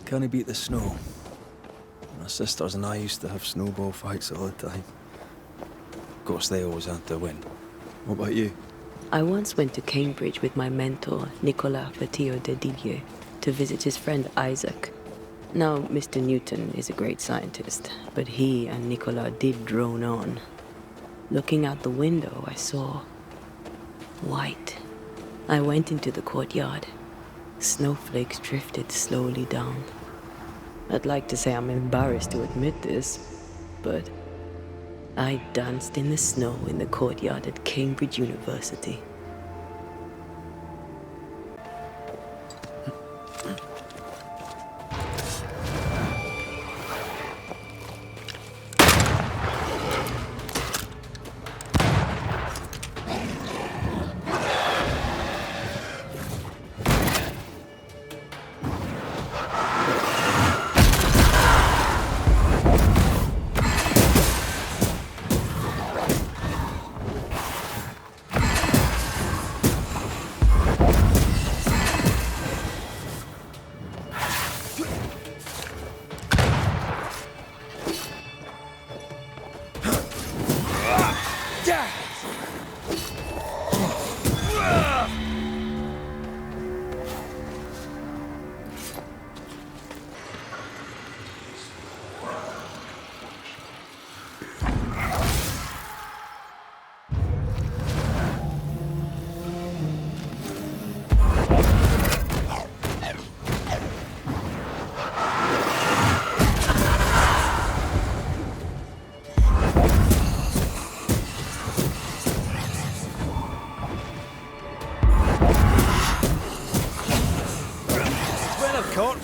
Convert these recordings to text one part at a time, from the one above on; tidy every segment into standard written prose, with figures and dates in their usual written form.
Can't beat the snow. My sisters and I used to have snowball fights all the time. Of course, they always had to win. What about you? I once went to Cambridge with my mentor, Nicolas Petiot de Didier, to visit his friend Isaac. Now, Mr. Newton is a great scientist, but he and Nicolas did drone on. Looking out the window, I saw white. I went into the courtyard. Snowflakes drifted slowly down. I'd like to say I'm embarrassed to admit this, but I danced in the snow in the courtyard at Cambridge University.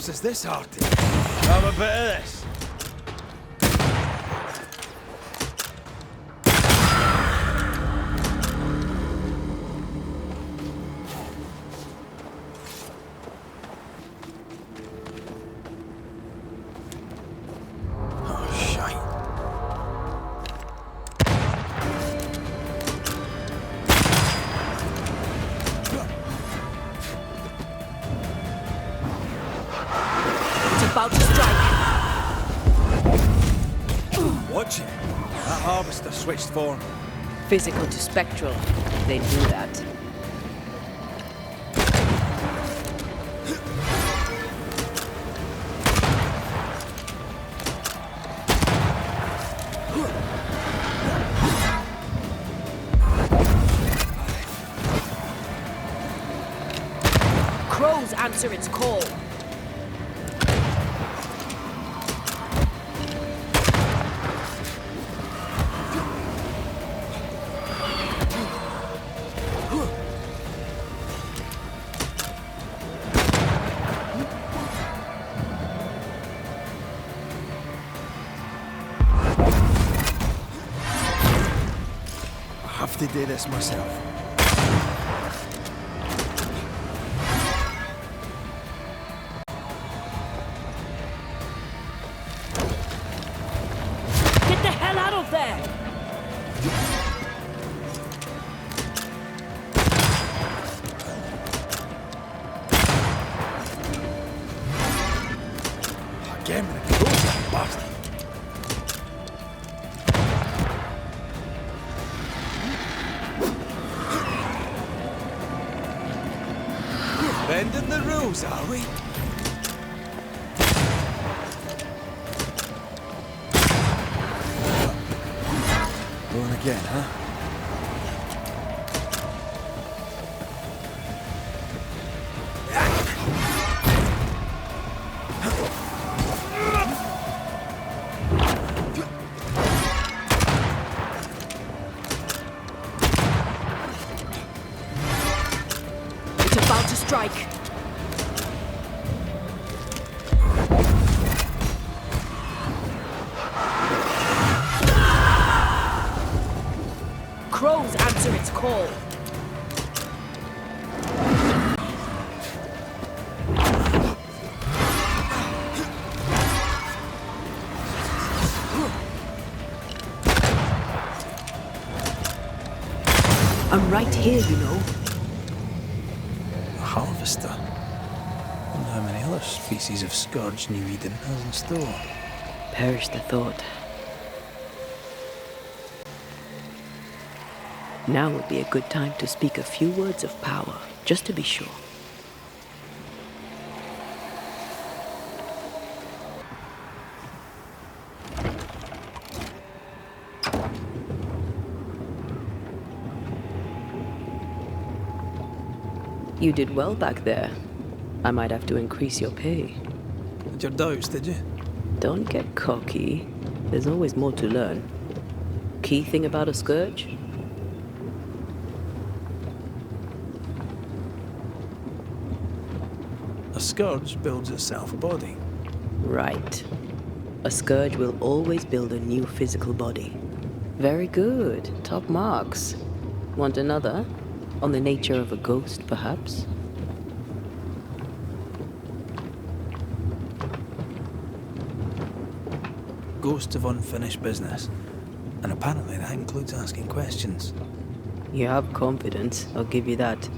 Is this hearty? Have a bit of this. Oh, shite. About to strike. Watch it. That harvester switched form. Physical to spectral. They do that. Crows answer its call. I have to do this myself. Get the hell out of there! Again with a close, that bastard. Bending the rules, are we? Going again, huh? It's about to strike. Crows answer its call. I'm right here, you know. A harvester. And how many other species of scourge New Eden has in store? Perish the thought. Now would be a good time to speak a few words of power, just to be sure. You did well back there. I might have to increase your pay. Had your doubts, did you? Don't get cocky. There's always more to learn. Key thing about a scourge? A scourge builds itself a body. Right. A scourge will always build a new physical body. Very good. Top marks. Want another? On the nature of a ghost, perhaps? Ghost of unfinished business. And apparently that includes asking questions. You have confidence, I'll give you that.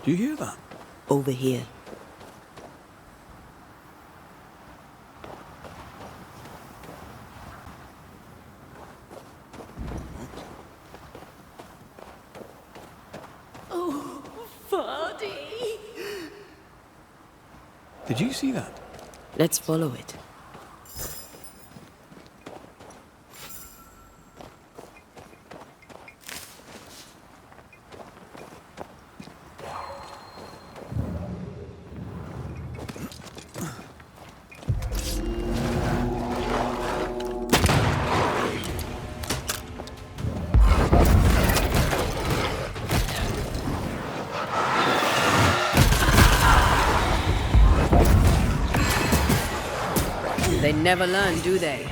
Do you hear that? Over here. Oh, Vardy! Did you see that? Let's follow it. They never learn, do they?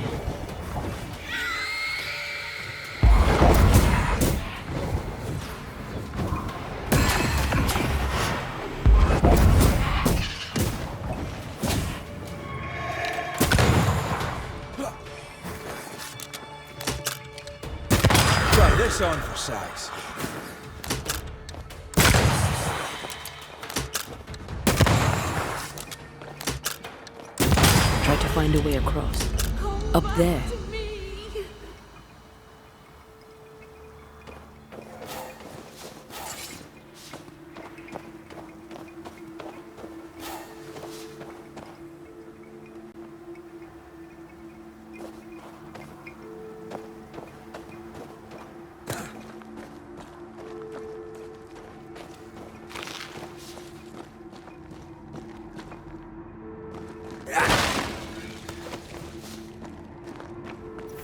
Try this on for size. Try to find a way across. Up there.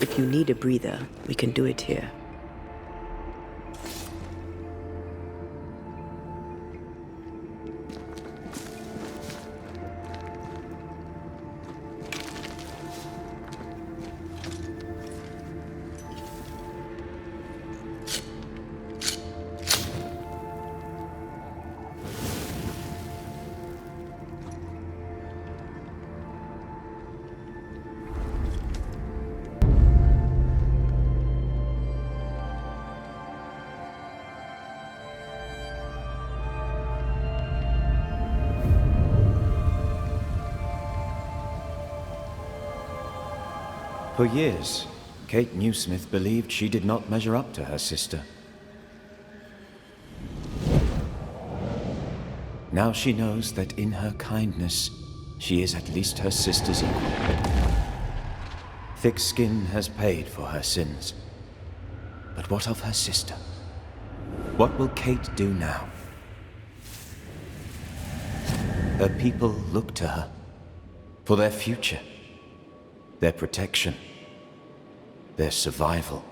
If you need a breather, we can do it here. For years, Kate Newsmith believed she did not measure up to her sister. Now she knows that in her kindness, she is at least her sister's equal. Thick skin has paid for her sins. But what of her sister? What will Kate do now? Her people look to her for their future, their protection, their survival.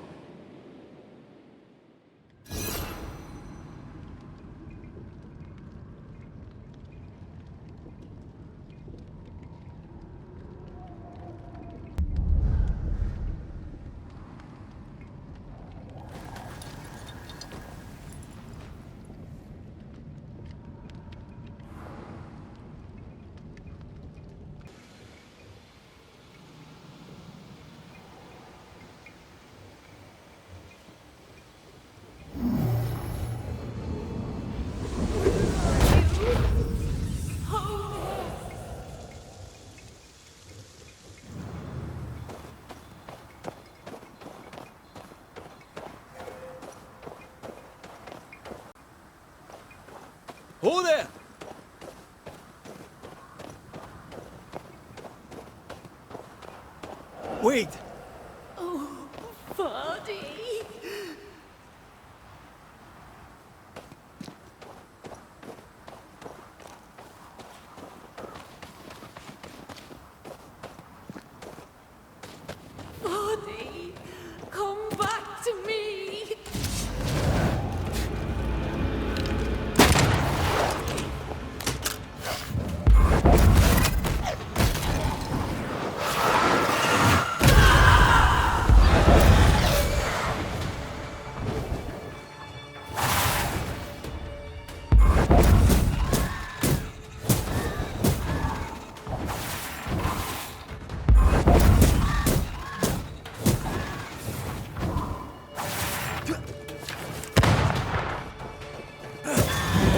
Ho there! Wait! Oh, Vardy. Vardy, come back to me.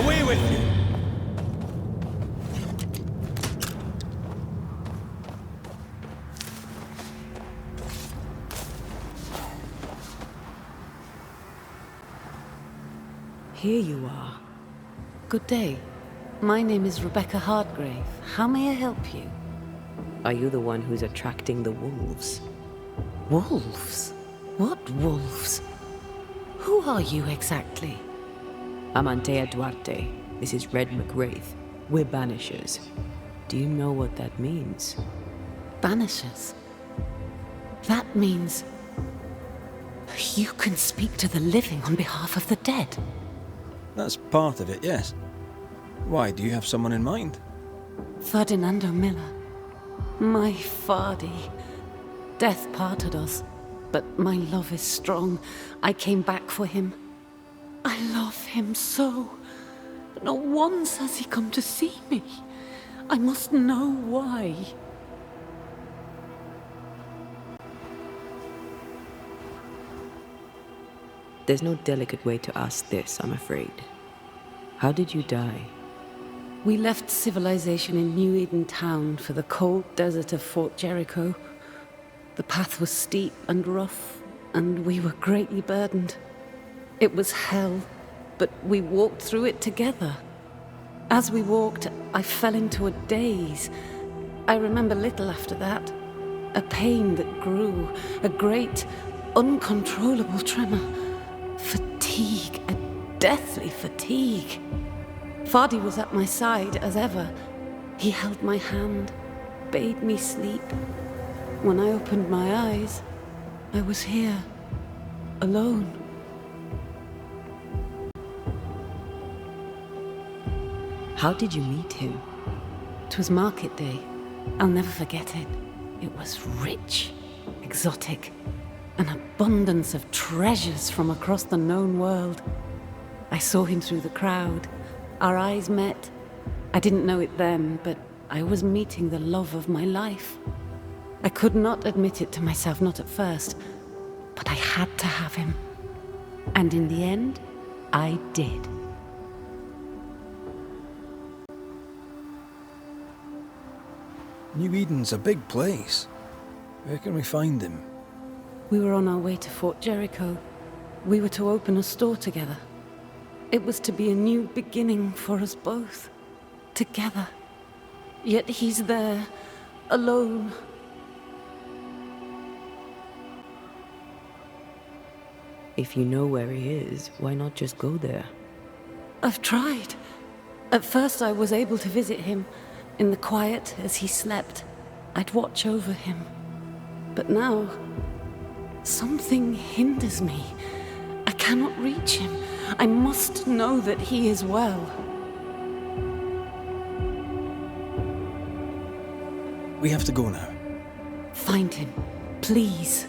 Away with you! Here you are. Good day. My name is Rebecca Hardgrave. How may I help you? Are you the one who's attracting the wolves? Wolves? What wolves? Who are you exactly? I'm Antea Duarte. This is Red McWraith. We're Banishers. Do you know what that means? Banishers? That means... you can speak to the living on behalf of the dead. That's part of it, yes. Why, do you have someone in mind? Ferdinando Miller. My Fardy. Death parted us, but my love is strong. I came back for him. I love him so. But not once has he come to see me. I must know why. There's no delicate way to ask this, I'm afraid. How did you die? We left civilization in New Eden Town for the cold desert of Fort Jericho. The path was steep and rough, and we were greatly burdened. It was hell, but we walked through it together. As we walked, I fell into a daze. I remember little after that. A pain that grew, a great, uncontrollable tremor. Fatigue, a deathly fatigue. Fardy was at my side as ever. He held my hand, bade me sleep. When I opened my eyes, I was here, alone. How did you meet him? 'Twas market day. I'll never forget it. It was rich, exotic, an abundance of treasures from across the known world. I saw him through the crowd. Our eyes met. I didn't know it then, but I was meeting the love of my life. I could not admit it to myself, not at first, but I had to have him. And in the end, I did. New Eden's a big place. Where can we find him? We were on our way to Fort Jericho. We were to open a store together. It was to be a new beginning for us both. Together. Yet he's there, alone. If you know where he is, why not just go there? I've tried. At first I was able to visit him. In the quiet, as he slept, I'd watch over him. But now, something hinders me. I cannot reach him. I must know that he is well. We have to go now. Find him, please.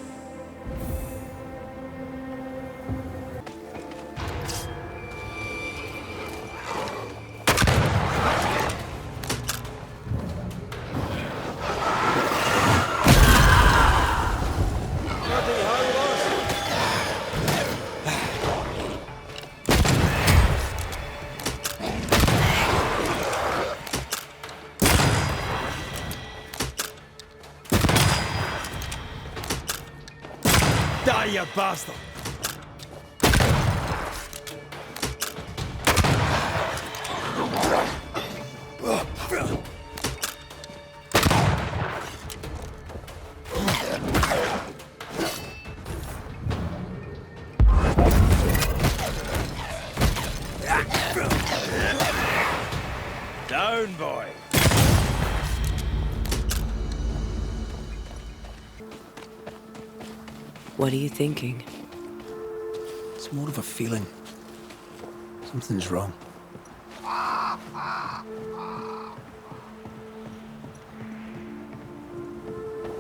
Die, you bastard! down, boy. What are you thinking? It's more of a feeling. Something's wrong.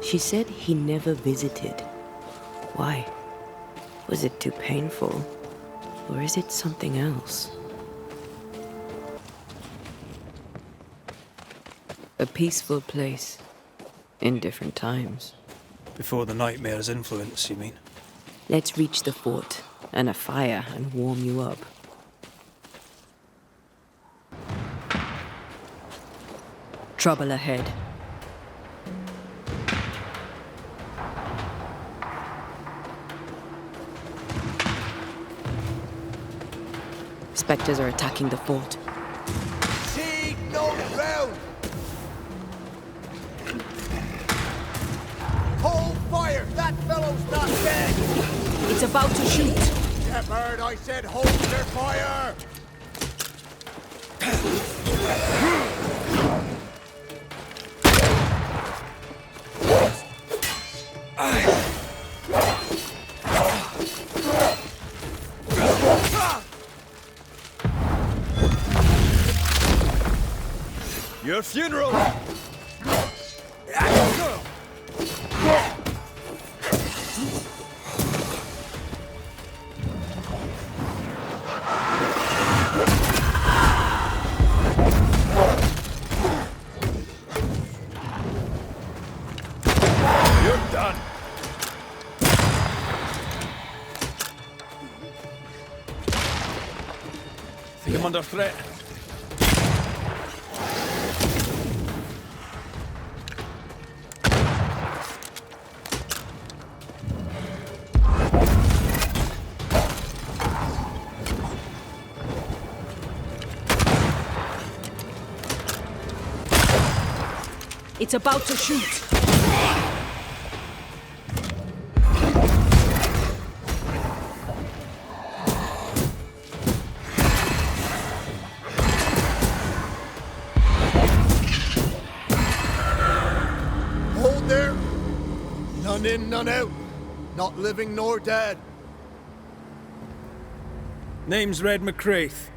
She said he never visited. Why? Was it too painful? Or is it something else? A peaceful place. In different times. Before the nightmare's influence, you mean? Let's reach the fort and a fire and warm you up. Trouble ahead. Spectres are attacking the fort. Seed no ground! Hold fire! That fellow's not dead! It's about to shoot! Shepherd, I said hold their fire! Your funeral! You're done. Think I'm under threat. It's about to shoot! Hold there! None in, none out. Not living nor dead. Name's Red McCraith.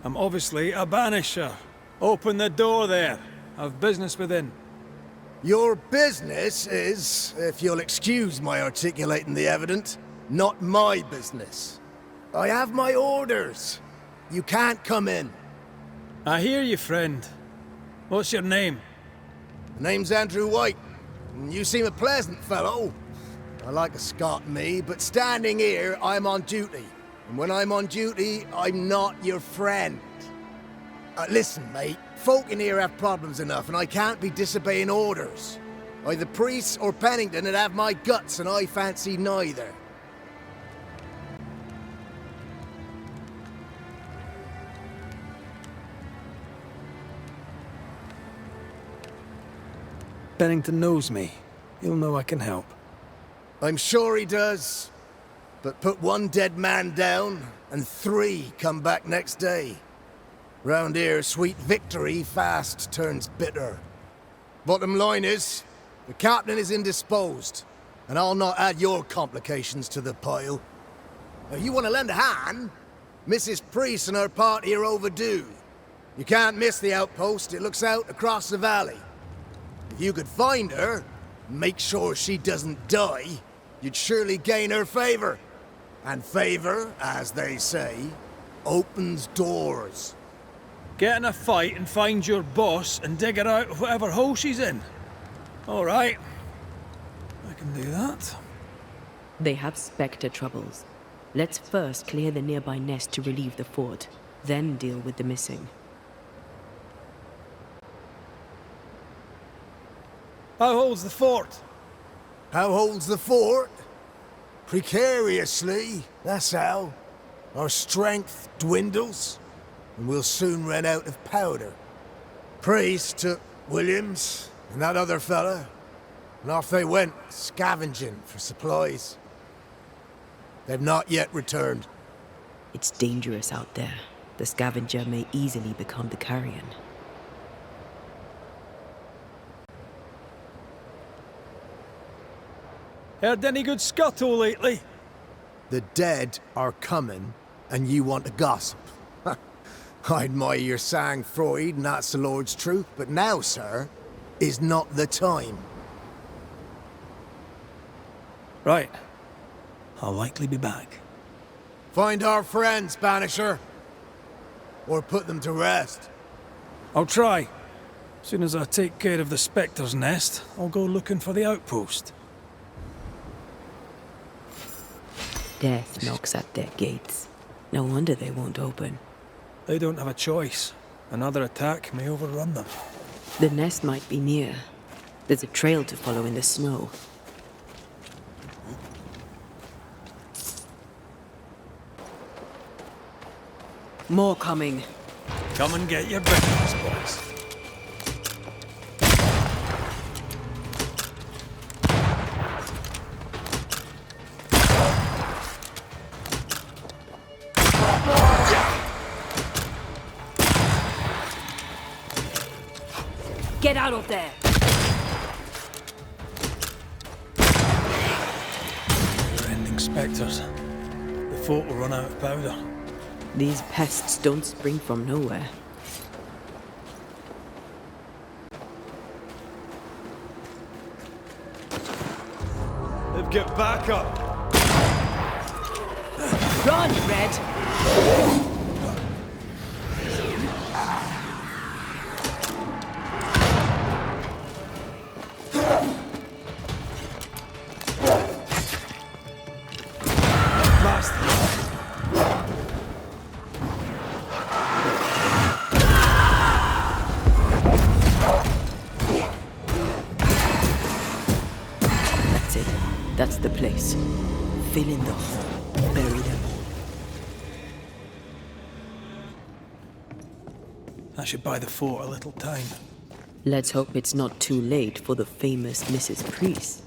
I'm obviously a Banisher. Open the door there. I've business within. Your business is, if you'll excuse my articulating the evident, not my business. I have my orders. You can't come in. I hear you, friend. What's your name? Name's Andrew White. You seem a pleasant fellow. I like a Scot, me, but standing here, I'm on duty. And when I'm on duty, I'm not your friend. Listen, mate. Folk in here have problems enough, and I can't be disobeying orders. Either priests or Pennington would have my guts, and I fancy neither. Bennington knows me. He'll know I can help. I'm sure he does. But put one dead man down, and 3 come back next day. Round here, sweet victory fast turns bitter. Bottom line is, the captain is indisposed, and I'll not add your complications to the pile. Now, you want to lend a hand? Mrs. Priest and her party are overdue. You can't miss the outpost, it looks out across the valley. If you could find her, make sure she doesn't die, you'd surely gain her favor. And favor, as they say, opens doors. Get in a fight and find your boss and dig her out of whatever hole she's in. All right. I can do that. They have Spectre troubles. Let's first clear the nearby nest to relieve the fort, then deal with the missing. How holds the fort? How holds the fort? Precariously, that's how. Our strength dwindles, and we'll soon run out of powder. Priest took Williams and that other fella, and off they went, scavenging for supplies. They've not yet returned. It's dangerous out there. The scavenger may easily become the carrion. Heard any good scuttle lately? The dead are coming, and you want to gossip. I admire your sang-froid, and that's the Lord's truth, but now, sir, is not the time. Right. I'll likely be back. Find our friends, Banisher. Or put them to rest. I'll try. Soon as I take care of the Spectre's nest, I'll go looking for the outpost. Death knocks at their gates. No wonder they won't open. They don't have a choice. Another attack may overrun them. The nest might be near. There's a trail to follow in the snow. More coming. Come and get your breakfast, boys. Get out of there! We're ending Spectres. The fort will run out of powder. These pests don't spring from nowhere. They've get back up! Run, Red! That's it. That's the place. Fill in the hole. Bury them all. That should buy the fort a little time. Let's hope it's not too late for the famous Mrs. Priest.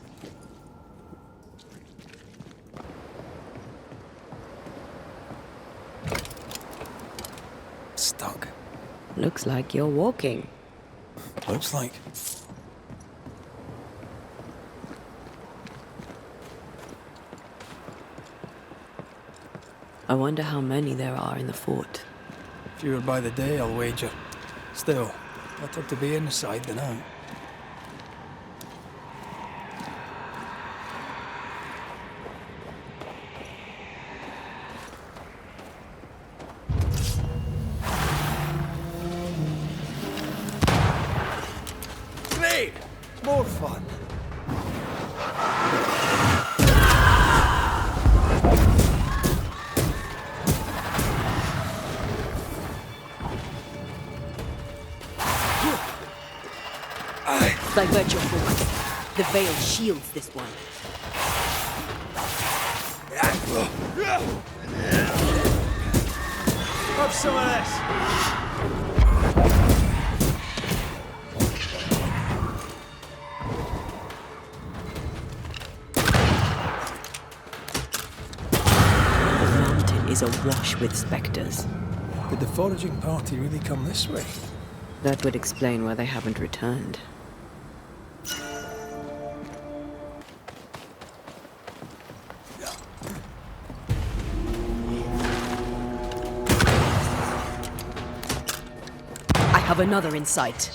Stuck. Looks like you're walking. Looks like. I wonder how many there are in the fort. Fewer by the day, I'll wager. Still, better to be inside than out. Great! More fun. Divert your focus. The veil shields this one. Have some of this. The mountain is awash with specters. Did the foraging party really come this way? That would explain why they haven't returned. I have another in sight.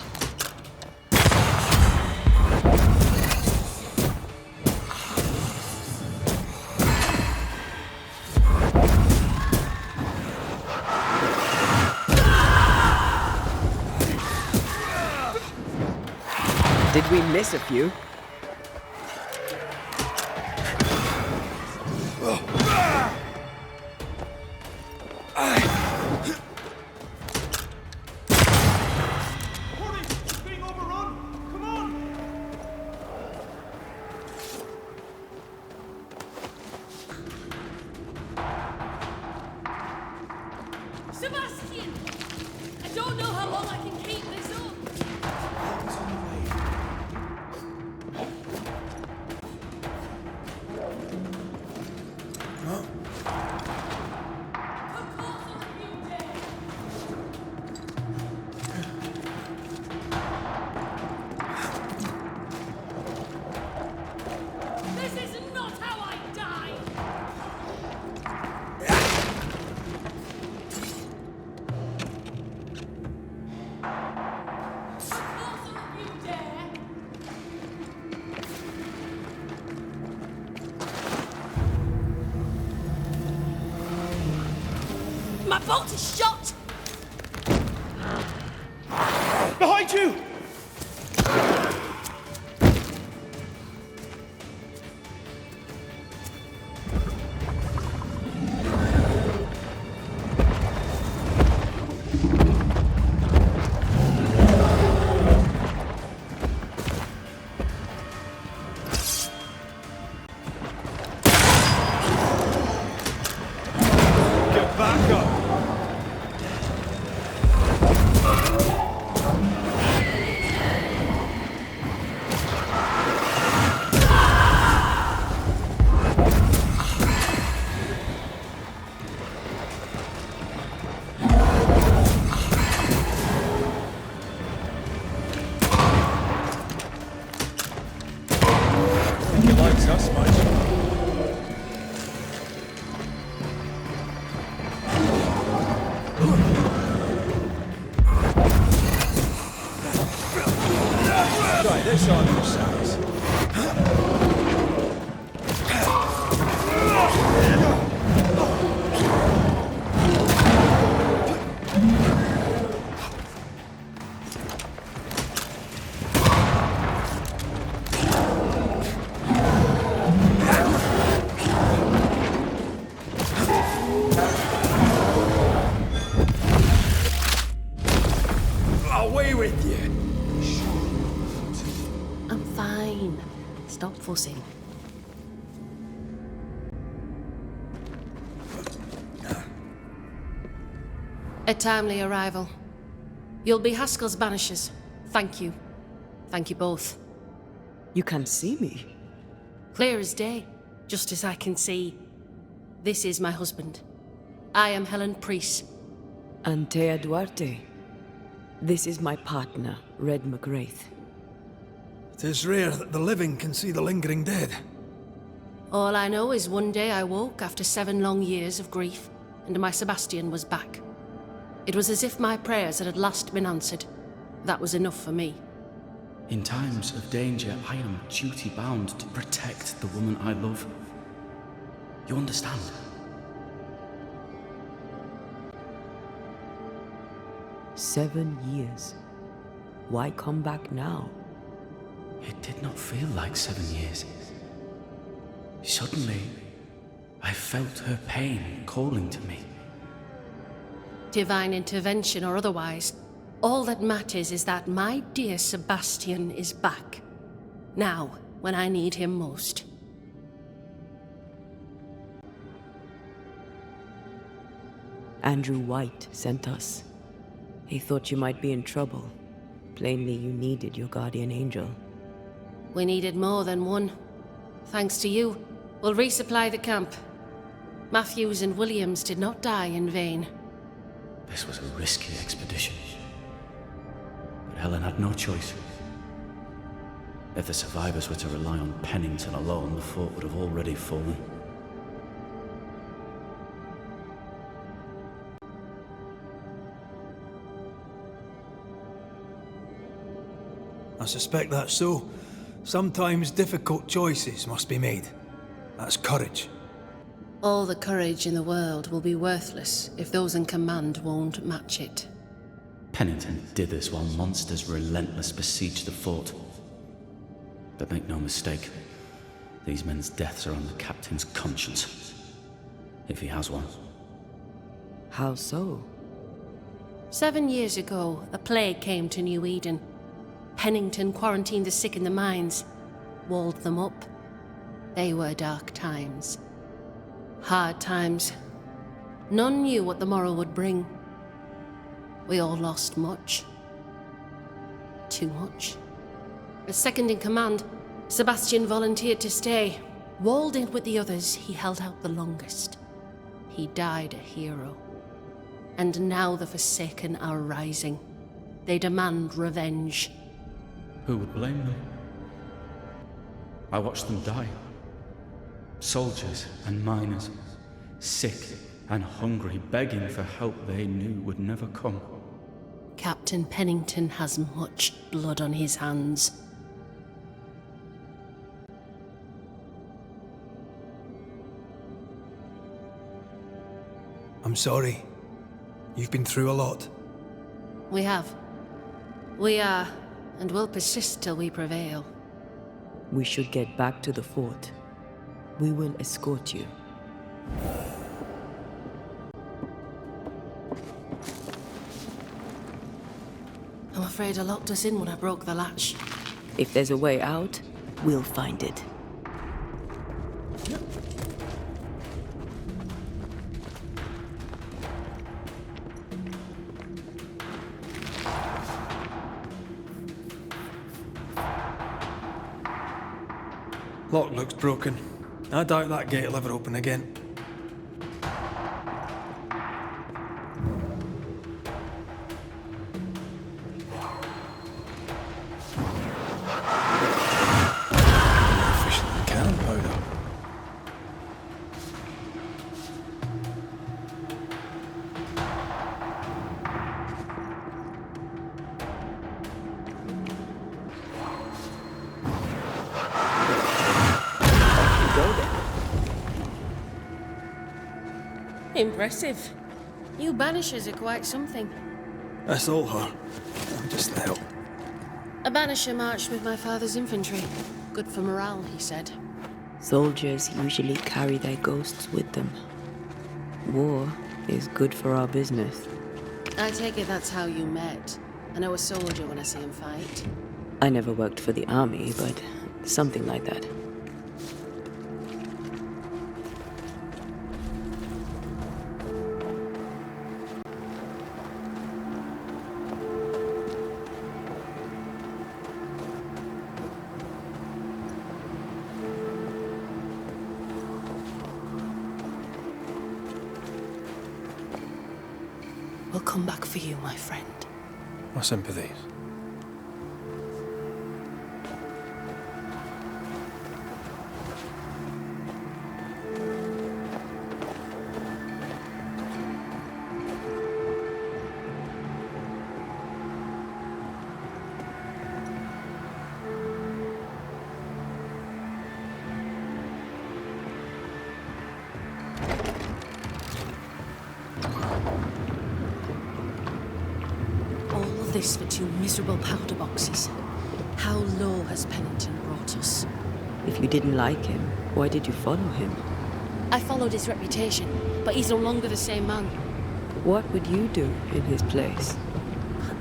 Did we miss a few? Sebastian! I don't know how long I can keep this up. This isn't My boat is shot! Behind you! Get back up! He likes us much. Try this on yourselves. Away with you! I'm fine. Stop fussing. A timely arrival. You'll be Haskell's Banishers. Thank you. Thank you both. You can see me. Clear as day, just as I can see. This is my husband. I am Helen Priest. Antea Duarte. This is my partner, Red McGrath. It is rare that the living can see the lingering dead. All I know is one day I woke after 7 long years of grief, and my Sebastian was back. It was as if my prayers had at last been answered. That was enough for me. In times of danger, I am duty-bound to protect the woman I love. You understand? "7 years. Why come back now?" It did not feel like 7 years. Suddenly, I felt her pain calling to me. Divine intervention or otherwise, all that matters is that my dear Sebastian is back. Now, when I need him most. Andrew White sent us. He thought you might be in trouble. Plainly, you needed your guardian angel. We needed more than one. Thanks to you, we'll resupply the camp. Matthews and Williams did not die in vain. This was a risky expedition. But Helen had no choice. If the survivors were to rely on Pennington alone, the fort would have already fallen. I suspect that's so. Sometimes difficult choices must be made. That's courage. All the courage in the world will be worthless if those in command won't match it. Pennington did this while monsters relentless besieged the fort. But make no mistake, these men's deaths are on the captain's conscience. If he has one. How so? 7 years ago, a plague came to New Eden. Pennington quarantined the sick in the mines, walled them up. They were dark times. Hard times. None knew what the morrow would bring. We all lost much. Too much. As second in command, Sebastian volunteered to stay. Walled in with the others, he held out the longest. He died a hero. And now the Forsaken are rising. They demand revenge. Who would blame them? I watched them die. Soldiers and miners, sick and hungry, begging for help they knew would never come. Captain Pennington has much blood on his hands. I'm sorry. You've been through a lot. We have. We are, and will persist till we prevail. We should get back to the fort. We will escort you. I'm afraid I locked us in when I broke the latch. If there's a way out, we'll find it. Lock looks broken. I doubt that gate will ever open again. Efficient cannon powder. Impressive. You Banishers are quite something. That's all her. I'm just the help. A Banisher marched with my father's infantry. Good for morale, he said. Soldiers usually carry their ghosts with them. War is good for our business. I take it that's how you met. I know a soldier when I see him fight. I never worked for the army, but something like that. We'll come back for you, my friend. My sympathies. This for 2 miserable powder boxes. How low has Pennington brought us? If you didn't like him, why did you follow him? I followed his reputation, but he's no longer the same man. What would you do in his place?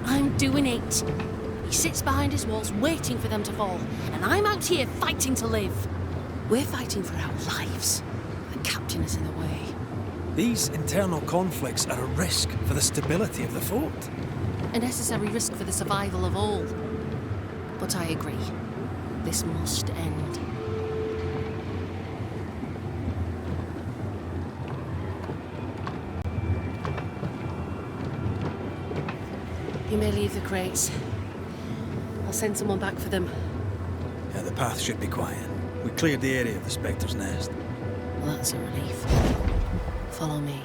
I'm doing it. He sits behind his walls waiting for them to fall, and I'm out here fighting to live. We're fighting for our lives. The captain is in the way. These internal conflicts are a risk for the stability of the fort. A necessary risk for the survival of all. But I agree. This must end. You may leave the crates. I'll send someone back for them. Yeah, the path should be quiet. We cleared the area of the Spectre's nest. Well, that's a relief. Follow me.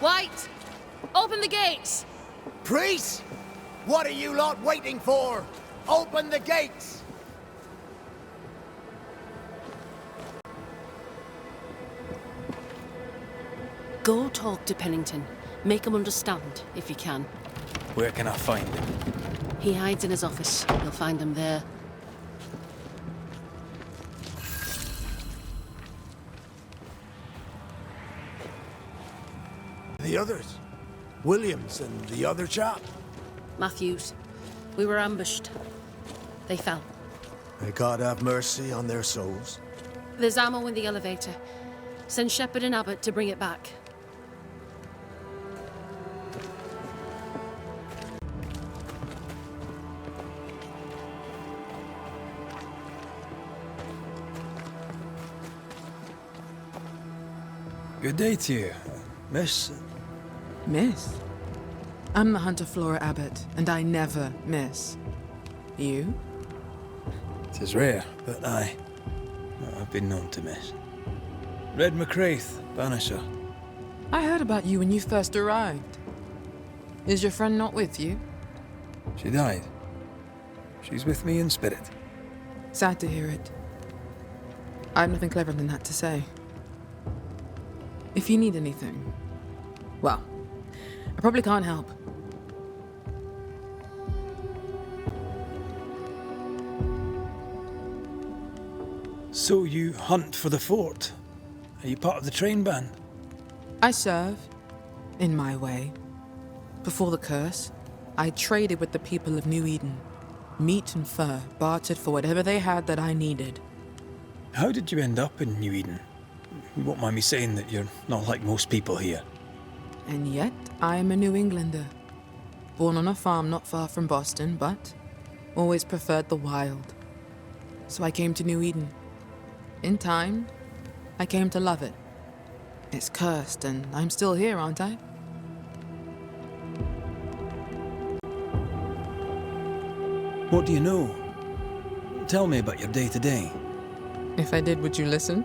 White! Open the gates! Priest! What are you lot waiting for? Open the gates! Go talk to Pennington. Make him understand, if you can. Where can I find him? He hides in his office. You'll find him there. The others? Williams and the other chap? Matthews. We were ambushed. They fell. May God have mercy on their souls. There's ammo in the elevator. Send Shepard and Abbott to bring it back. Good day to you, Miss. Miss? I'm the Hunter Flora Abbott, and I never miss. You? It is rare, but I've been known to miss. Red McCraith, Banisher. I heard about you when you first arrived. Is your friend not with you? She died. She's with me in spirit. Sad to hear it. I have nothing cleverer than that to say. If you need anything, well, I probably can't help. So you hunt for the fort? Are you part of the train band? I serve, in my way. Before the curse, I traded with the people of New Eden. Meat and fur, bartered for whatever they had that I needed. How did you end up in New Eden? You won't mind me saying that you're not like most people here. And yet, I am a New Englander. Born on a farm not far from Boston, but always preferred the wild. So I came to New Eden. In time, I came to love it. It's cursed, and I'm still here, aren't I? What do you know? Tell me about your day-to-day. If I did, would you listen?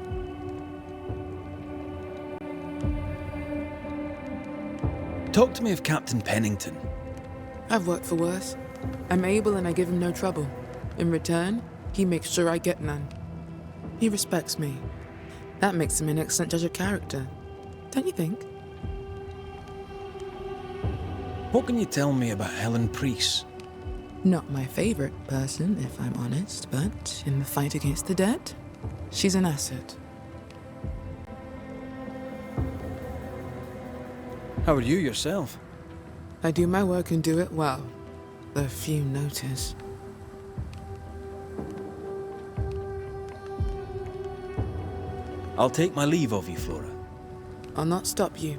Talk to me of Captain Pennington. I've worked for worse. I'm able and I give him no trouble. In return, he makes sure I get none. He respects me. That makes him an excellent judge of character. Don't you think? What can you tell me about Helen Priest? Not my favorite person, if I'm honest, but in the fight against the dead, she's an asset. How are you yourself? I do my work and do it well. The few notice. I'll take my leave of you, Flora. I'll not stop you.